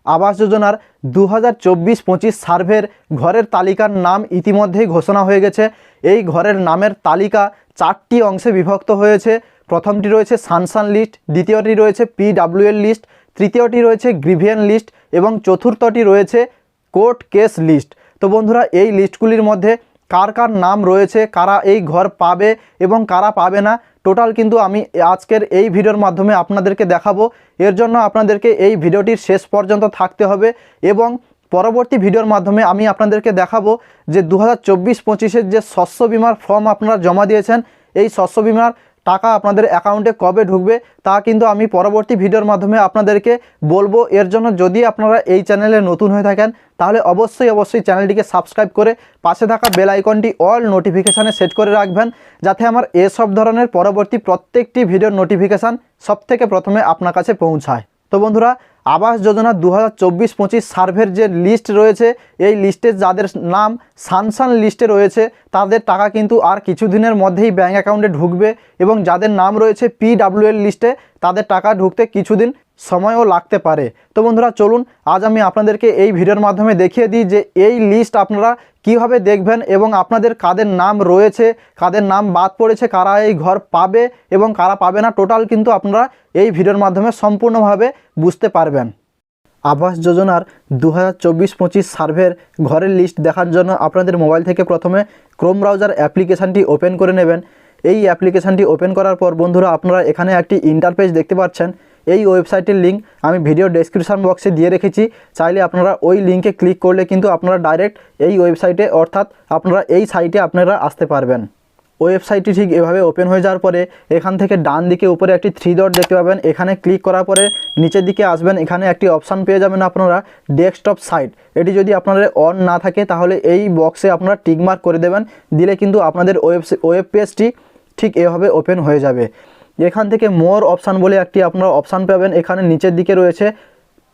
আবাস যোজনার 2024-25 সার্ভের ঘরের তালিকার নাম ইতিমধ্যেই ঘোষণা হয়ে গেছে। এই ঘরের নামের তালিকা 4টি অংশে বিভক্ত হয়েছে। প্রথমটি রয়েছে সানশাইন লিস্ট, দ্বিতীয়টি রয়েছে PWL লিস্ট, তৃতীয়টি রয়েছে গ্রিভিয়েন্স লিস্ট এবং চতুর্থটি রয়েছে কোর্ট কেস লিস্ট। তো বন্ধুরা, এই লিস্টগুলির মধ্যে কার কার নাম রয়েছে, কারা এই ঘর পাবে এবং কারা পাবে না, টোটাল কিন্তু আমি আজকের এই ভিডিওর মাধ্যমে আপনাদেরকে দেখাবো। এর জন্য আপনাদেরকে এই ভিডিওটির শেষ পর্যন্ত থাকতে হবে এবং পরবর্তী ভিডিওর মাধ্যমে আমি আপনাদেরকে দেখাবো যে 2024-25-এর যে শস্য বিমার ফর্ম আপনারা জমা দিয়েছেন, এই শস্য বিমার টাকা আপনাদের অ্যাকাউন্টে কবে ঢুকবে তা কিন্তু আমি পরবর্তী ভিডিওর মাধ্যমে আপনাদেরকে বলবো। এর জন্য যদি আপনারা এই চ্যানেলে নতুন হয়ে থাকেন তাহলে অবশ্যই চ্যানেলটিকে সাবস্ক্রাইব করে পাশে থাকা বেল আইকনটি অল নোটিফিকেশানে সেট করে রাখবেন, যাতে আমার এসব ধরনের পরবর্তী প্রত্যেকটি ভিডিওর নোটিফিকেশান সবথেকে প্রথমে আপনার কাছে পৌঁছায়। তো বন্ধুরা, আবাস যোজনা 2024-25 সার্ভের যে লিস্ট রয়েছে, এই লিস্টে যাদের নাম সানশাইন লিস্টে রয়েছে তাদের টাকা কিন্তু আর কিছুদিনের মধ্যেই ব্যাঙ্ক অ্যাকাউন্টে ঢুকবে এবং যাদের নাম রয়েছে PWL লিস্টে তাদের টাকা ঢুকতে কিছুদিন সময়ও লাগতে পারে। তো বন্ধুরা, চলুন আজ আমি আপনাদেরকে এই ভিডিওর মাধ্যমে দেখিয়ে দিই যে এই লিস্ট আপনারা কিভাবে দেখবেন এবং আপনাদের কাদের নাম রয়েছে, কাদের নাম বাদ পড়েছে, কারা এই ঘর পাবে এবং কারা পাবে না, টোটাল কিন্তু আপনারা এই ভিডিওর মাধ্যমে সম্পূর্ণভাবে বুঝতে পারবেন। আবাস যোজনার 2024-25 সার্ভের ঘরের লিস্ট দেখার জন্য আপনাদের মোবাইল থেকে প্রথমে ক্রোম ব্রাউজার অ্যাপ্লিকেশানটি ওপেন করে নেবেন। এই অ্যাপ্লিকেশানটি ওপেন করার পর বন্ধুরা, আপনারা এখানে একটি ইন্টারপেজ দেখতে পাচ্ছেন। এই ওয়েবসাইটের লিঙ্ক আমি ভিডিও ডেসক্রিপশন বক্সে দিয়ে রেখেছি, চাইলে আপনারা ওই লিঙ্কে ক্লিক করলে কিন্তু আপনারা ডাইরেক্ট এই ওয়েবসাইটে অর্থাৎ আপনারা এই সাইটে আপনারা আসতে পারবেন। ওয়েবসাইটটি ঠিক এভাবে ওপেন হয়ে যাওয়ার পরে এখান থেকে ডান দিকে উপরে একটি 3 ডট দেখতে পাবেন, এখানে ক্লিক করার পরে নিচের দিকে আসবেন, এখানে একটি অপশান পেয়ে যাবেন আপনারা ডেস্কটপ সাইট। এটি যদি আপনাদের অন না থাকে তাহলে এই বক্সে আপনারা টিকমার্ক করে দেবেন, দিলে কিন্তু আপনাদের ওয়েব পেজটি ঠিক এভাবে ওপেন হয়ে যাবে। এখান থেকে মোর অপশান বলে একটি আপনারা অপশান পাবেন, এখানে নিচের দিকে রয়েছে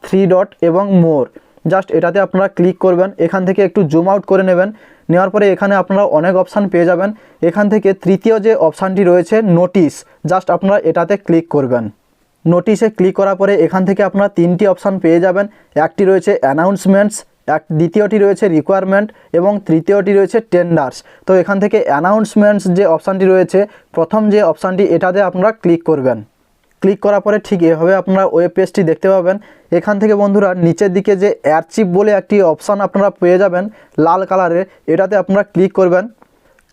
3 ডট এবং মোর, জাস্ট এটাতে আপনারা ক্লিক করবেন। এখান থেকে একটু জুম আউট করে নেবেন, নেওয়ার পরে এখানে আপনারা অনেক অপশান পেয়ে যাবেন। এখান থেকে তৃতীয় যে অপশানটি রয়েছে নোটিশ, জাস্ট আপনারা এটাতে ক্লিক করবেন। নোটিশে ক্লিক করার পরে এখান থেকে আপনারা 3টি অপশান পেয়ে যাবেন। একটি রয়েছে অ্যানাউন্সমেন্টস, দ্বিতীয়টি রয়েছে রিকোয়ারমেন্ট এবং তৃতীয়টি রয়েছে টেন্ডার্স। তো এখান থেকে অ্যানাউন্সমেন্টস যে অপশানটি রয়েছে, প্রথম যে অপশানটি, এটাতে আপনারা ক্লিক করবেন। ক্লিক করার পরে ঠিক এভাবে আপনারা ওয়েব পেজটি দেখতে পাবেন। এখান থেকে বন্ধুরা নিচের দিকে যে অ্যারচিভ বলে একটি অপশান আপনারা পেয়ে যাবেন লাল কালারের, এটাতে আপনারা ক্লিক করবেন।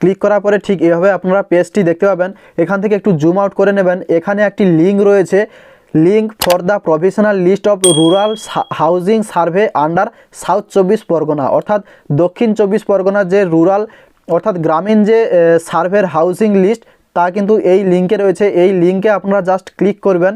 ক্লিক করার পরে ঠিক এভাবে আপনারা পেজটি দেখতে পাবেন। এখান থেকে একটু জুম আউট করে নেবেন, এখানে একটি লিঙ্ক রয়েছে, link for the provisional list of rural housing survey under south 24 Pargana, অর্থাৎ দক্ষিণ 24 পরগনার যে রুরাল অর্থাৎ গ্রামীণ যে সার্ভের হাউজিং লিস্ট তা কিন্তু এই লিঙ্কে রয়েছে। এই লিঙ্কে আপনারা জাস্ট ক্লিক করবেন।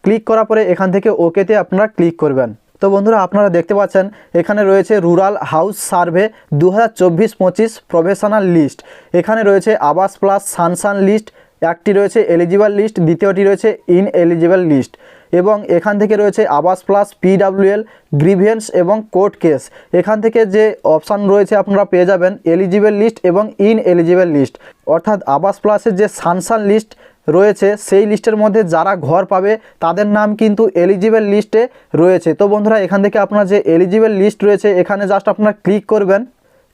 ক্লিক করার পরে এখান থেকে ওকেতে আপনারা ক্লিক করবেন। তো বন্ধুরা, আপনারা দেখতে পাচ্ছেন এখানে রয়েছে rural house survey 2024-25 professional list. এখানে রয়েছে আবাস প্লাস সানশাইন লিস্ট, একটি রয়েছে এলিজিবল লিস্ট, দ্বিতীয়টি রয়েছে ইনএলিজিবল লিস্ট এবং এখান থেকে রয়েছে আবাস প্লাস PWL, গ্রিভিয়েন্স এবং কোর্ট কেস। এখান থেকে যে অপশান রয়েছে আপনারা পেয়ে যাবেন এলিজিবল লিস্ট এবং ইনএলিজিবল লিস্ট, অর্থাৎ আবাস প্লাসের যে সানশাইন লিস্ট রয়েছে সেই লিস্টের মধ্যে যারা ঘর পাবে তাদের নাম কিন্তু এলিজিবল লিস্টে রয়েছে। তো বন্ধুরা, এখান থেকে আপনার যে এলিজিবল লিস্ট রয়েছে এখানে জাস্ট আপনারা ক্লিক করবেন।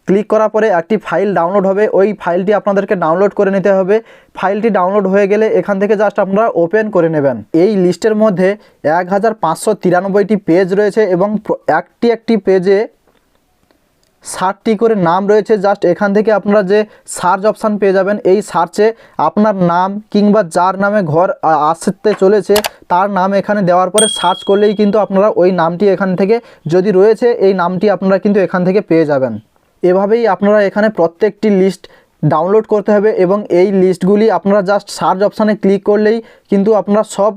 ক্লিক করার পরে একটি ফাইল ডাউনলোড হবে, ওই ফাইলটি আপনাদেরকে ডাউনলোড করে নিতে হবে। ফাইলটি ডাউনলোড হয়ে গেলে এখান থেকে জাস্ট আপনারা ওপেন করে নেবেন। এই লিস্টের মধ্যে 1593টি পেজ রয়েছে এবং একটি পেজে 60টি করে নাম রয়েছে। জাস্ট এখান থেকে আপনারা যে সার্চ অপশান পেয়ে যাবেন, এই সার্চে আপনার নাম কিংবা যার নামে ঘর আসতে চলেছে তার নাম এখানে দেওয়ার পরে সার্চ করলেই কিন্তু আপনারা ওই নামটি এখান থেকে যদি রয়েছে এই নামটি আপনারা কিন্তু এখান থেকে পেয়ে যাবেন। এভাবেই আপনারা এখানে প্রত্যেকটি লিস্ট ডাউনলোড করতে হবে এবং এই লিস্টগুলি আপনারা জাস্ট সার্চ অপশানে ক্লিক করলেই কিন্তু আপনারা সব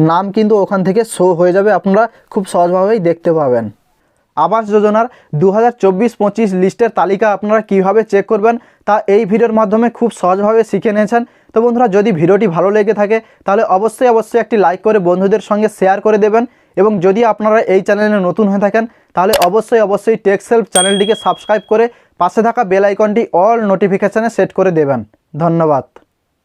নাম কিন্তু ওখান থেকে শো হয়ে যাবে, আপনারা খুব সহজভাবেই দেখতে পাবেন। আবাস যোজনার 2024-25 লিস্টের তালিকা আপনারা কিভাবে চেক করবেন তা এই ভিডিওর মাধ্যমে খুব সহজভাবে শিখে নিয়েছেন। তো বন্ধুরা, যদি ভিডিওটি ভালো লেগে থাকে তাহলে অবশ্যই একটি লাইক করে বন্ধুদের সঙ্গে শেয়ার করে দেবেন এবং যদি আপনারা এই চ্যানেলে নতুন হয়ে থাকেন তাহলে অবশ্যই টেকসেলফ চ্যানেলটিকে সাবস্ক্রাইব করে পাশে থাকা বেল আইকনটি অল নোটিফিকেশানে সেট করে দেবেন। ধন্যবাদ।